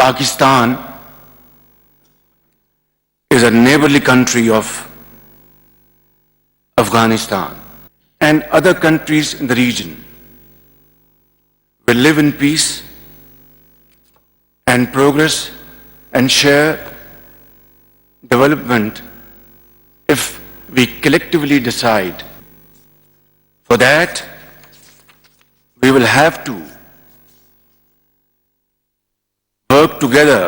Pakistan is a neighborly country of Afghanistan, and other countries in the region will live in peace and progress and share development if we collectively decide. For that, we will have to work together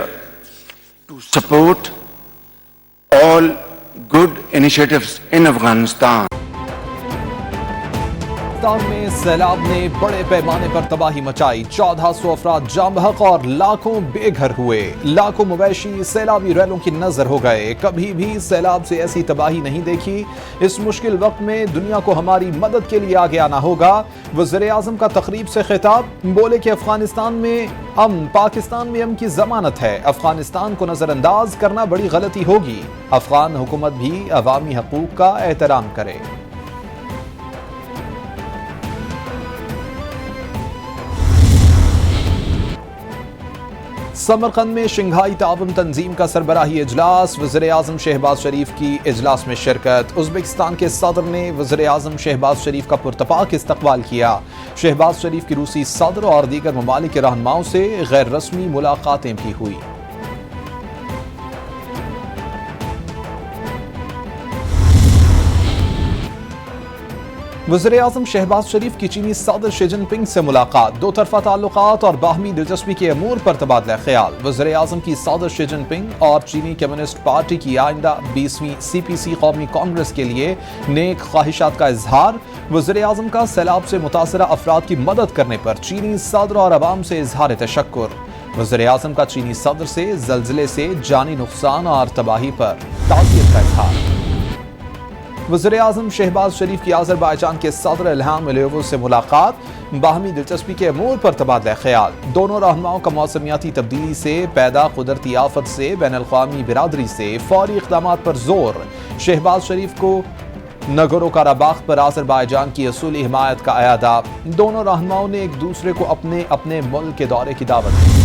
to support all good initiatives in Afghanistan. Pakistan میں سیلاب نے بڑے پیمانے پر تباہی مچائی، 1400 افراد جاں بحق اور لاکھوں بے گھر ہوئے، لاکھوں مویشی سیلابی ریلوں کی نظر ہو گئے۔ کبھی بھی سیلاب سے ایسی تباہی نہیں دیکھی۔ اس مشکل وقت میں دنیا کو ہماری مدد کے لیے آگے آنا ہوگا۔ وزیر اعظم کا تقریب سے خطاب، بولے کہ افغانستان میں امن، پاکستان میں امن کی ضمانت ہے، افغانستان کو نظر انداز کرنا بڑی غلطی ہوگی، افغان حکومت بھی عوامی حقوق کا احترام کرے۔ سمرقند میں شنگھائی تعاون تنظیم کا سربراہی اجلاس، وزیر اعظم شہباز شریف کی اجلاس میں شرکت۔ ازبکستان کے صدر نے وزیر اعظم شہباز شریف کا پرتپاک استقبال کیا۔ شہباز شریف کی روسی صدر اور دیگر ممالک کے رہنماؤں سے غیر رسمی ملاقاتیں بھی ہوئی۔ وزیر اعظم شہباز شریف کی چینی صدر شی جن پنگ سے ملاقات، دو طرفہ تعلقات اور باہمی دلچسپی کے امور پر تبادلہ خیال۔ وزیر اعظم کی صدر شی جن پنگ اور چینی کمیونسٹ پارٹی کی آئندہ 20ویں CPC قومی کانگریس کے لیے نیک خواہشات کا اظہار۔ وزیر اعظم کا سیلاب سے متاثرہ افراد کی مدد کرنے پر چینی صدر اور عوام سے اظہار تشکر۔ وزیر اعظم کا چینی صدر سے زلزلے سے جانی نقصان اور تباہی پر تعزیت کا اظہار۔ وزیر اعظم شہباز شریف کی آذربائیجان کے صدر الہام علیوو سے ملاقات، باہمی دلچسپی کے امور پر تبادلہ خیال۔ دونوں رہنماؤں کا موسمیاتی تبدیلی سے پیدا قدرتی آفت سے بین الاقوامی برادری سے فوری اقدامات پر زور۔ شہباز شریف کو نگورو کاراباخ پر آذربائیجان کی اصولی حمایت کا اعادہ۔ دونوں رہنماؤں نے ایک دوسرے کو اپنے اپنے ملک کے دورے کی دعوت دی۔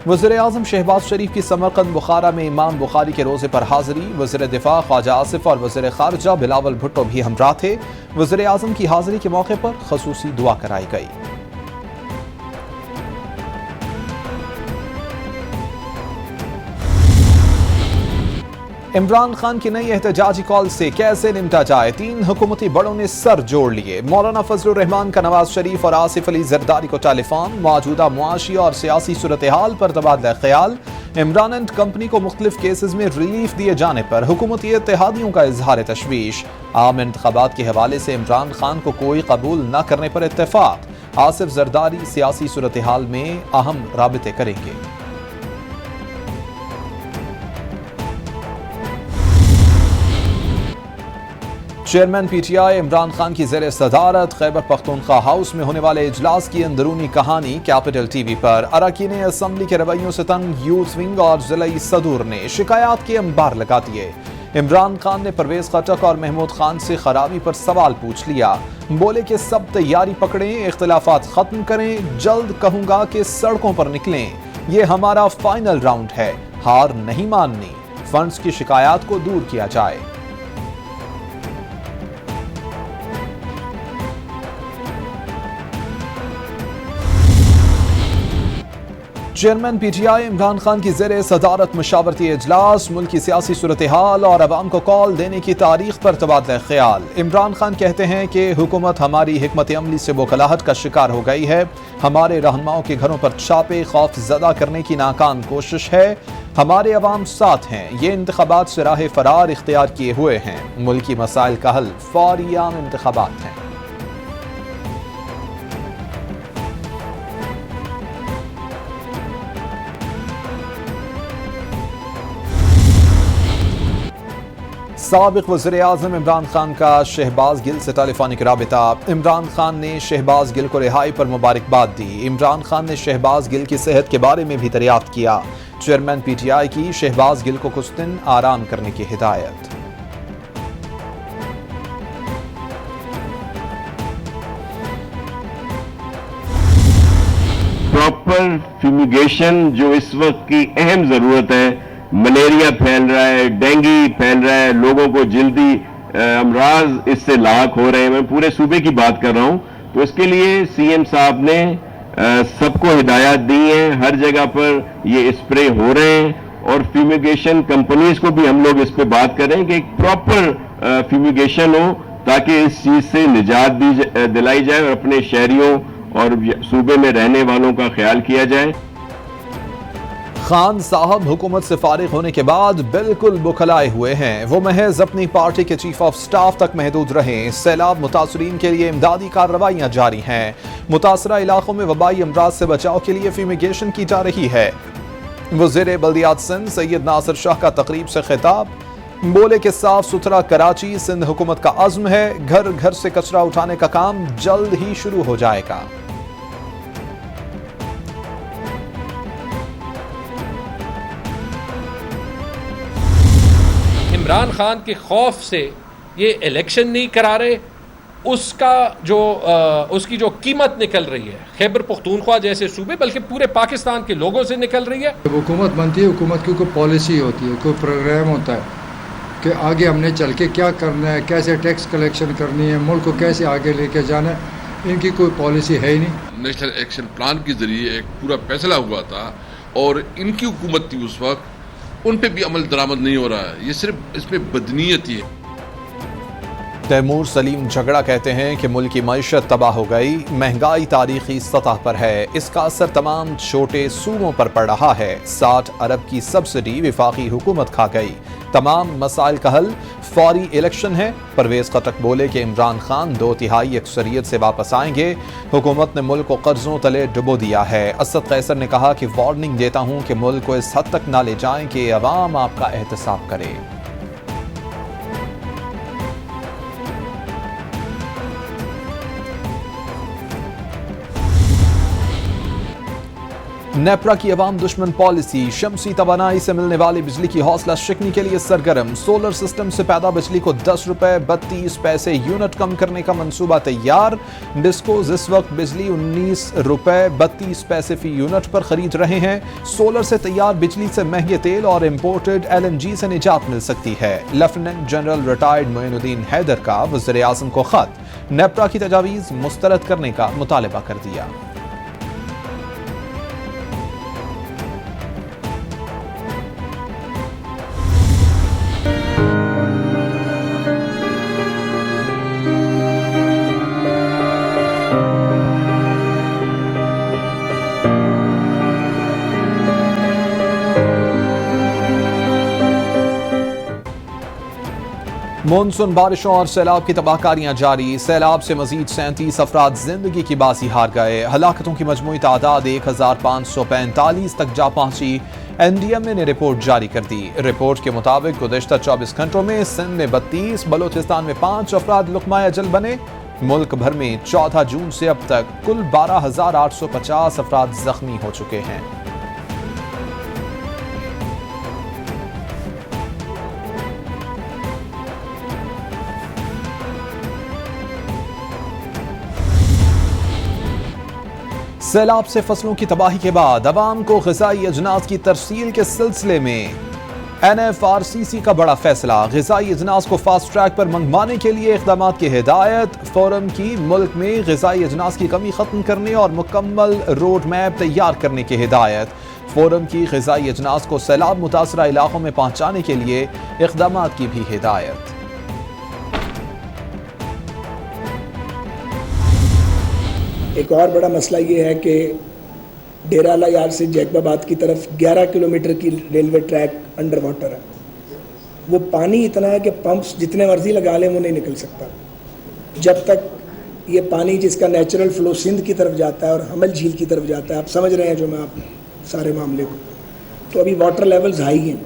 وزیر اعظم شہباز شریف کی سمرقند بخارا میں امام بخاری کے روزے پر حاضری، وزیر دفاع خواجہ آصف اور وزیر خارجہ بلاول بھٹو بھی ہمراہ تھے۔ وزیر اعظم کی حاضری کے موقع پر خصوصی دعا کرائی گئی۔ عمران خان کی نئی احتجاجی کال سے کیسے نمٹا جائے، 3 حکومتی بڑوں نے سر جوڑ لیے۔ مولانا فضل الرحمان کا نواز شریف اور آصف علی زرداری کو ٹیلی فون، موجودہ معاشی اور سیاسی صورتحال پر تبادلہ خیال۔ عمران اینڈ کمپنی کو مختلف کیسز میں ریلیف دیے جانے پر حکومتی اتحادیوں کا اظہار تشویش۔ عام انتخابات کے حوالے سے عمران خان کو کوئی قبول نہ کرنے پر اتفاق، آصف زرداری سیاسی صورتحال میں اہم رابطے کریں گے۔ Chairman P T I Imran Khan کی زیر صدارت خیبر پختونخوا ہاؤس میں ہونے والے اجلاس کی اندرونی کہانی کیپٹل ٹی وی پر۔ اراکین اسمبلی کے رویوں سے تنگ یوتھ ونگ اور ضلعی صدور نے شکایات کے انبار لگا دیے۔ عمران خان نے پرویز خٹک اور محمود خان سے خرابی پر سوال پوچھ لیا، بولے کہ سب تیاری پکڑیں، اختلافات ختم کریں، جلد کہوں گا کہ سڑکوں پر نکلیں، یہ ہمارا فائنل راؤنڈ ہے، ہار نہیں ماننی، فنڈز کی شکایات کو دور کیا جائے۔ Chairman P T I Imran Khan کی زیر صدارت مشاورتی اجلاس، ملکی سیاسی صورتحال اور عوام کو کال دینے کی تاریخ پر تبادلہ خیال۔ عمران خان کہتے ہیں کہ حکومت ہماری حکمت عملی سے بوکھلاہٹ کا شکار ہو گئی ہے، ہمارے رہنماؤں کے گھروں پر چھاپے خوف زدہ کرنے کی ناکام کوشش ہے، ہمارے عوام ساتھ ہیں، یہ انتخابات سے راہ فرار اختیار کیے ہوئے ہیں، ملکی مسائل کا حل فوری عام انتخابات ہیں۔ سابق وزیر اعظم عمران خان کا شہباز گل سے ٹیلی فونک رابطہ، عمران خان نے شہباز گل کو رہائی پر مبارکباد دی۔ عمران خان نے شہباز گل کی صحت کے بارے میں بھی دریافت کیا۔ چیئرمین پی ٹی آئی کی شہباز گل کو کچھ دن آرام کرنے کی ہدایت۔ تو प्रॉपर फ्यूमिगेशन जो इस वक्त की अहम जरूरत है, मलेरिया फैल रहा है, डेंगू फैल रहा है, लोगों को जल्दी अमराज इससे लाक हो रहे हैं, मैं पूरे सूबे की बात कर रहा हूं, तो इसके लिए सीएम साहब ने सबको हिदायत दी है, हर जगह पर ये स्प्रे हो रहे हैं और फ्यूमिगेशन कंपनीज को भी हम लोग इस पे बात करें कि एक प्रॉपर फ्यूमिगेशन हो ताकि इस चीज से निजात दिलाई जाए और अपने शहरियों और सूबे में रहने वालों का ख्याल किया जाए। खान साहब हुकूमत से फारिग होने के बाद बिल्कुल बुखलाए हुए हैं। वो महज अपनी पार्टी के चीफ ऑफ स्टाफ तक महदूद रहे। सैलाब मुतासरीन के लिए इमदादी कार्रवाइयां जारी हैं। मुतासरा इलाकों में वबाई अमराज से बचाव के लिए फ्यूमिगेशन की जा रही है। वज़ीर बल्दियात सिंध सैयद नासिर शाह का तकरीब से खिताब, बोले कि साफ सुथरा कराची सिंध हुकूमत का अज़्म है। घर घर से कचरा उठाने का काम जल्द ही शुरू हो जाएगा। इमरान खान के खौफ से ये इलेक्शन नहीं करा रहे, उसकी जो कीमत निकल रही है खैबर पख्तूनख्वा जैसे सूबे बल्कि पूरे पाकिस्तान के लोगों से निकल रही है। जब हुकूमत बनती है, हुकूमत की कोई पॉलिसी होती है, कोई प्रोग्राम होता है कि आगे हमने चल के क्या करना है, कैसे टैक्स कलेक्शन करनी है, मुल्क को कैसे आगे लेके जाना है, इनकी कोई पॉलिसी है ही नहीं। नेशनल एक्शन प्लान के जरिए एक पूरा फैसला हुआ था और इनकी हुकूमत थी उस वक्त, उन पे भी अमल दरामद नहीं हो रहा है। ये सिर्फ इसमें बदनीयत ही है। तैमूर सलीम झगड़ा कहते हैं कि मुल्क की मईशत तबाह हो गई, महंगाई तारीखी सतह पर है, इसका असर तमाम छोटे सूबों पर पड़ रहा है। 60 अरब की सब्सिडी विफाकी हुकूमत खा गई। तमाम मसाइल का हल फौरी इलेक्शन है। परवेज खटक बोले कि इमरान खान 2/3 अक्सरियत से वापस आएंगे। हुकूमत ने मुल्क को कर्जों तले डुबो दिया है। असद कैसर ने कहा कि वार्निंग देता हूं कि मुल्क को इस हद तक ना ले जाएं कि अवाम आपका एहतसाब करे। नेपरा की अवाम दुश्मन पॉलिसी, शमसी तवानाई से मिलने वाली बिजली की हौसला शिकनी के लिए सरगर्म। सोलर सिस्टम से पैदा बिजली को 10 रुपए 32 पैसे यूनिट कम करने का मंसूबा तैयार। डिस्कोज इस वक्त बिजली 19 रुपए 32 पैसे फी यूनिट पर खरीद रहे हैं। सोलर से तैयार बिजली से महंगे तेल और इम्पोर्टेड LNG से निजात मिल सकती है। Lieutenant general retired Moinuddin Haider का वज़ीर आज़म को खत, नेपरा की तजावीज़ मुस्तरद करने का मुतालबा कर दिया। मानसून बारिशों और सैलाब की तबाहकारियां जारी। सैलाब से मजीद 37 अफराद जिंदगी की बाजी हार गए। हलाकतों की मजमूई तादाद 1545 तक जा पहुंची। NDMA ने रिपोर्ट जारी कर दी। रिपोर्ट के मुताबिक गुज़िश्ता 24 घंटों में सिंध में 32, बलोचिस्तान में 5 अफराद लुक़माए अजल बने। मुल्क भर में 14 जून से अब तक कुल 12,850 अफराद जख्मी हो चुके हैं। सैलाब से फसलों की तबाही के बाद अवाम को ग़िज़ाई अजनास की तरसील के सिलसिले में NFRCC का बड़ा फैसला। ग़िज़ाई अजनास को फास्ट ट्रैक पर मंगवाने के लिए इक़दाम की हिदायत। फोरम की मुल्क में ग़िज़ाई अजनास की कमी ख़त्म करने और मुकम्मल रोड मैप तैयार करने की हिदायत। फोरम की ग़िज़ाई अजनास को सैलाब मुतासरा इलाकों में पहुँचाने के लिए इक़दाम की भी हिदायत। एक और बड़ा मसला ये है कि डेराला यार से जैकबाबाद की तरफ 11 किलोमीटर की रेलवे ट्रैक अंडर वाटर है। वो पानी इतना है कि पंप्स जितने मर्जी लगा लें वो नहीं निकल सकता। जब तक ये पानी जिसका नेचुरल फ्लो सिंध की तरफ जाता है और हमल झील की तरफ जाता है, आप समझ रहे हैं जो मैं आप सारे मामले को, तो अभी वाटर लेवल्स हाई हैं।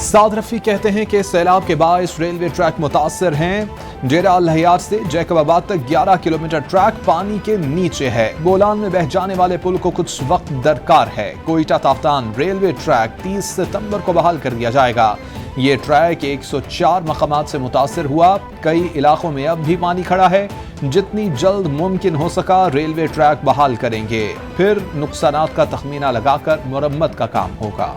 साद रफ़ी कहते हैं कि सैलाब के बाइस रेलवे ट्रैक मुतासर हैं। डेरा अल हयात से जैकबाबाद तक 11 किलोमीटर ट्रैक पानी के नीचे है। बोलान में बह जाने वाले पुल को कुछ वक्त दरकार है। कोयटा ताफ्तान रेलवे ट्रैक 30 सितंबर को बहाल कर दिया जाएगा। ये ट्रैक 104 मकामात से मुतासिर हुआ। कई इलाकों में अब भी पानी खड़ा है। जितनी जल्द मुमकिन हो सका रेलवे ट्रैक बहाल करेंगे, फिर नुकसानात का तखमीना लगाकर मुरम्मत का काम होगा।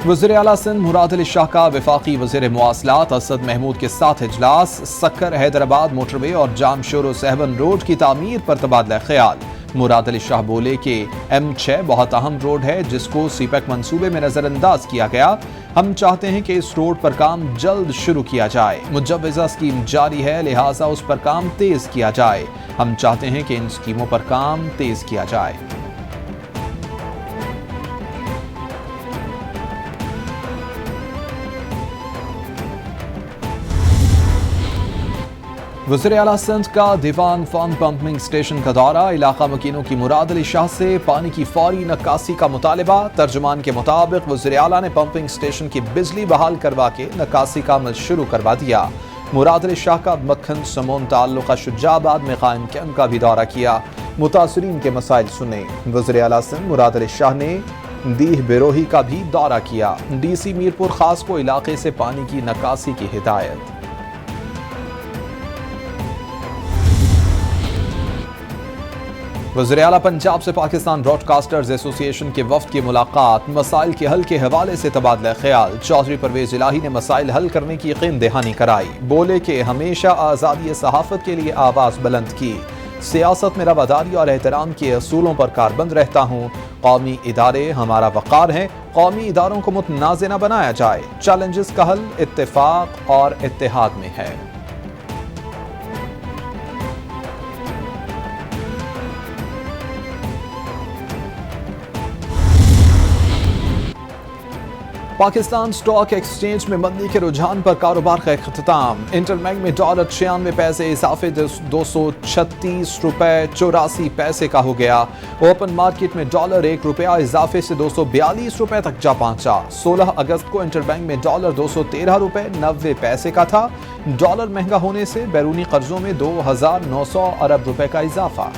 वज़ीर आला सिंध मुराद अली शाह का वफाकी वज़ीर मुवासलात असद महमूद के साथ इजलास। सक्कर हैदराबाद मोटरवे और जामशोरो सहवन रोड की तामीर पर तबादला ख्याल। मुराद अली शाह बोले कि M6 बहुत अहम रोड है जिसको सीपैक मंसूबे में नजरअंदाज किया गया। हम चाहते हैं कि इस रोड पर काम जल्द शुरू किया जाए। मुजव्वज़ा स्कीम जारी है, लिहाजा उस पर काम तेज किया जाए। हम चाहते हैं कि इन स्कीमों पर काम तेज किया जाए। वज़ीर आला सिंध का दीवान फान पंपिंग स्टेशन का दौरा। इलाका मकीनों की मुराद अली शाह से पानी की फौरी नक्कासी का मुतालबा। तर्जुमान के मुताबिक वज़ीर आला ने पंपिंग स्टेशन की बिजली बहाल करवा के नक्कासी का अमल शुरू करवा दिया। मुराद अली शाह का मक्खन समून ताल्लुका शुजाबाद में कायम कैंप का भी दौरा किया। मुतासरीन के मसाइल सुने। वज़ीर आला सिंध मुराद अली शाह ने दीह बिरोही का भी दौरा किया। DC मीरपुर खास को इलाके से पानी की नक्कासी की हिदायत। वज़ीर आला पंजाब से पाकिस्तान ब्रॉडकास्टर्स एसोसिएशन के वफ्द की मुलाकात। मसाइल के हल के हवाले से तबादला ख्याल। चौधरी परवेज इलाही ने मसाइल हल करने की यकीन दहानी कराई। बोले कि हमेशा आज़ादी सहाफ़त के लिए आवाज़ बुलंद की। सियासत में रवादारी और एहतराम के असूलों पर कारबंद रहता हूँ। कौमी इदारे हमारा वक़ार हैं। कौमी इदारों को मुतनाज़ न बनाया जाए। चैलेंजेस का हल इत्तेफाक और इत्तेहाद में है। पाकिस्तान स्टॉक एक्सचेंज में मंदी के रुझान पर कारोबार का इख्तिताम। इंटरबैंक में डॉलर 96 पैसे इजाफे 236 रुपए 84 पैसे का हो गया। ओपन मार्केट में डॉलर 1 रुपया इजाफे से 242 रुपए तक जा पहुंचा। 16 अगस्त को इंटरबैंक में डॉलर 213 रुपए 90 पैसे का था। डॉलर महंगा होने से बैरूनी कर्जों में 2900 अरब रुपए का इजाफा।